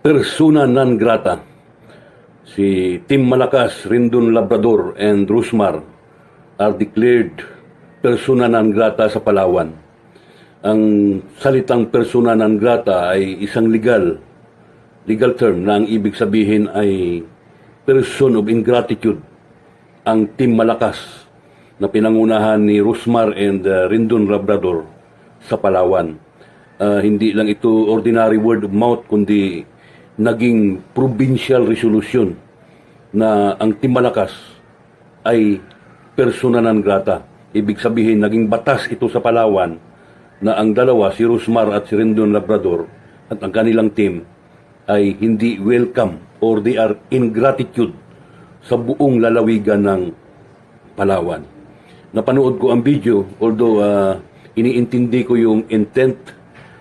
persona non grata. Si Tim Malakas, Rendon Labrador, and Rusmar are declared persona non grata sa Palawan. Ang salitang persona non grata ay isang legal term na ang ibig sabihin ay person of ingratitude. Ang Tim Malakas na pinangunahan ni Rusmar and Rendon Labrador sa Palawan. Hindi lang ito ordinary word of mouth, kundi naging provincial resolution na ang Tim Malakas ay persona non grata. Ibig sabihin, naging batas ito sa Palawan na ang dalawa, si Rusmar at si Rendon Labrador, at ang kanilang team ay hindi welcome or they are ingratitude sa buong lalawigan ng Palawan. Napanood ko ang video, although iniintindi ko yung intent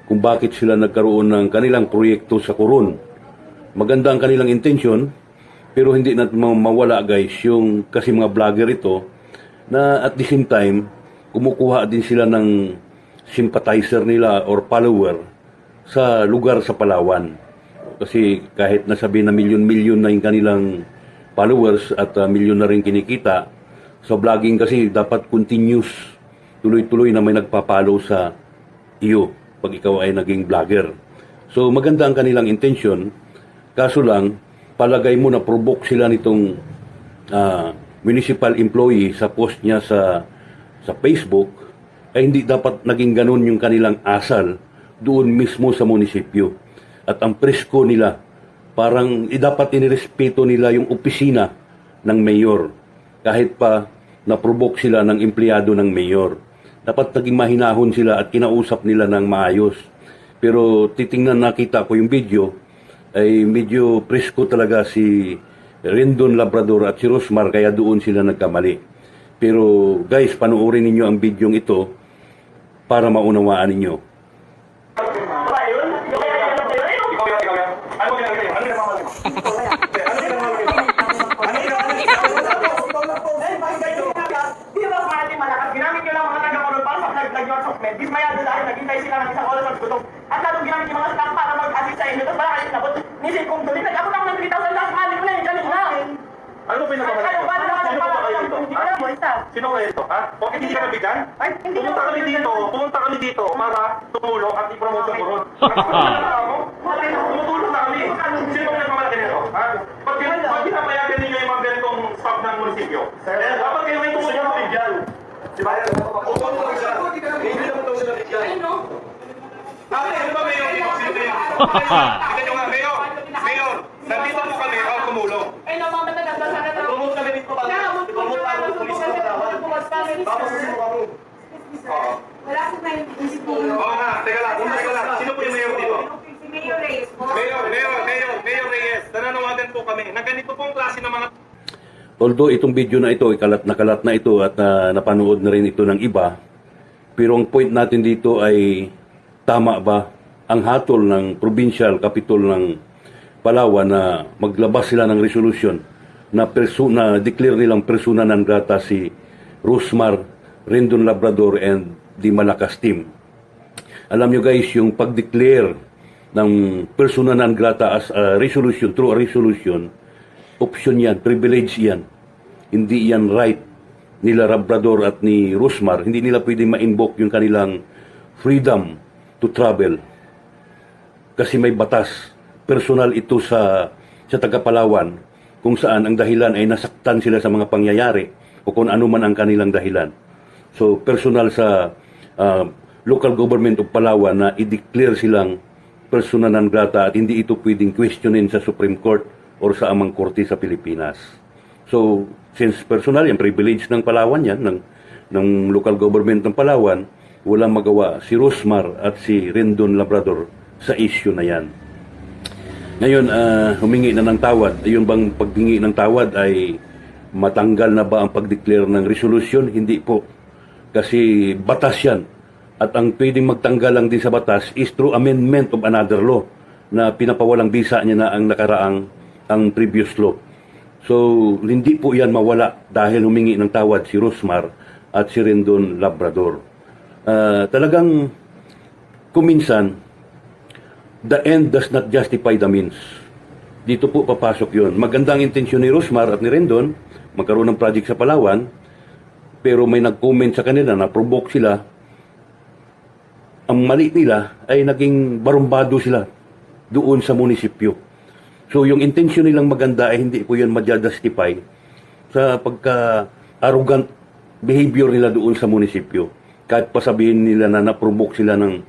kung bakit sila nagkaroon ng kanilang proyekto sa Coron. Maganda ang kanilang intention, pero hindi natin mawala guys yung kasi mga vlogger ito na at the same time kumukuha din sila ng sympathizer nila or follower sa lugar sa Palawan. Kasi kahit nasabi na milyon-milyon na yung kanilang followers at milyon na rin kinikita, sa vlogging kasi dapat continuous, tuloy-tuloy na may nagpapalo sa iyo pag ikaw ay naging vlogger. So maganda ang kanilang intention, kaso lang, palagay mo na provoke sila nitong municipal employee sa post niya sa Facebook, ay hindi dapat naging ganun yung kanilang asal doon mismo sa munisipyo. At ang presko nila, parang dapat inirespeto nila yung opisina ng mayor. Kahit pa na-provoke sila ng empleyado ng mayor. Dapat naging mahinahon sila at kinausap nila ng maayos. Pero titingnan nakita ko yung video, ay medyo presko talaga si Rendon Labrador at si Rusmar, kaya doon sila nagkamali. Pero guys, panoorin ninyo ang video ito para maunawaan ninyo. Ginamit nyo lang mga taga-Coron para sa flag your software. Dismayado dahil naghintay sila ng isang oras magtutok. At lalong ginamit yung mga staff para mag-assist sa inyo. Tapos wala kayo sinabot. Nisip kong tuloy. Ako lang ng 3,000 last money ko na yung kanina. Ano ba pinagpapalala? Ano ba kayo dito? Sino kayo ito? Bakit hindi ka nabigyan? Pumunta kami dito para tumulong at i-promote yung Coron. Tumutulong na kami. Sino bang nagmamalaki nito? Pag pinapayagan ninyo yung mga ganitong staff ng munisipyo, dapat kayo may tumulong na bigyan. Diba? Upo mo lang siya. Hindi naman daw siya nabigyan. Ano ba, Mayor? Kita nyo nga, Mayor, nandito po kami para tumulong. Tumulong kami dito para tumulong para pulis sa Palawan. Tapos sino kami? Wala po na yung isipin. Oo nga, teka lang. Sino po yung Mayor dito? Si Mayor Reyes po. Mayor Reyes, nananawagan po kami na ganito pong klase ng mga... Although itong video na ito, kalat na ito at napanood na rin ito ng iba, pero ang point natin dito ay tama ba ang hatol ng provincial capital ng Palawan na maglabas sila ng resolution na declare nilang persona non grata si Rusmar, Rendon Labrador and the Malakas team. Alam nyo guys, yung pag-declare ng persona non grata as a resolution, through a resolution, option yan, privilege yan. Hindi yan right nila Labrador at ni Rusmar. Hindi nila pwede ma-invoke yung kanilang freedom to travel. Kasi may batas. Personal ito sa taga-Palawan kung saan ang dahilan ay nasaktan sila sa mga pangyayari o kung ano man ang kanilang dahilan. So personal sa local government of Palawan na i-declare silang persona non grata at hindi ito pwedeng questionin sa Supreme Court or sa amang korte sa Pilipinas. So, since personal yan, privilege ng Palawan yan, ng local government ng Palawan, walang magawa si Rusmar at si Rendon Labrador sa issue na yan. Ngayon, humingi na ng tawad. Ayun bang paghingi ng tawad ay matanggal na ba ang pag-declare ng resolution? Hindi po. Kasi batas yan. At ang pwedeng magtanggal lang din sa batas is through amendment of another law na pinapawalang bisa niya na ang nakaraang ang previous law. So, hindi po yan mawala dahil humingi ng tawad si Rusmar at si Rendon Labrador. Talagang kuminsan, the end does not justify the means. Dito po papasok yun. Magandang intensyon ni Rosmar at ni Rendon, magkaroon ng project sa Palawan, pero may nag-comment sa kanila na provoke sila. Ang mali nila ay naging barumbado sila doon sa munisipyo. So yung intensyon nilang maganda ay hindi po yun ma-justify sa pagka-arrogant behavior nila doon sa munisipyo. Kahit pa sabihin nila na naprovoke sila ng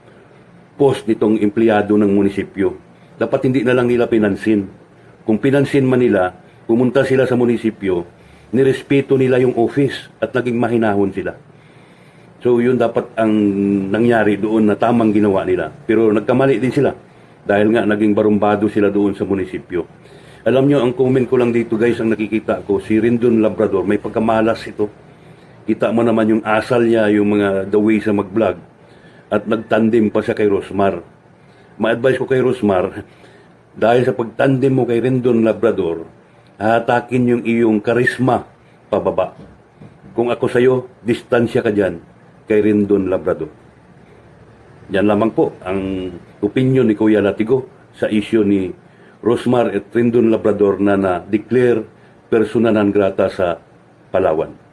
post nitong empleyado ng munisipyo. Dapat hindi na lang nila pinansin. Kung pinansin man nila, pumunta sila sa munisipyo, nirespeto nila yung office at naging mahinahon sila. So yun dapat ang nangyari doon na tamang ginawa nila. Pero nagkamali din sila dahil nga naging barumbado sila doon sa munisipyo. Alam nyo, ang comment ko lang dito guys, ang nakikita ko, si Rendon Labrador, may pagkamalas ito. Kita mo naman yung asal niya, yung mga the way sa mag-vlog. At nagtandem pa siya kay Rosmar. Ma-advise ko kay Rosmar, dahil sa pagtandem mo kay Rendon Labrador, hatakin yung iyong karisma pababa. Kung ako sa'yo, distansya ka dyan kay Rendon Labrador. Yan lamang po ang opinion ni Kuya Latigo sa issue ni Rosmar at Rendon Labrador na na-declare persona non grata sa Palawan.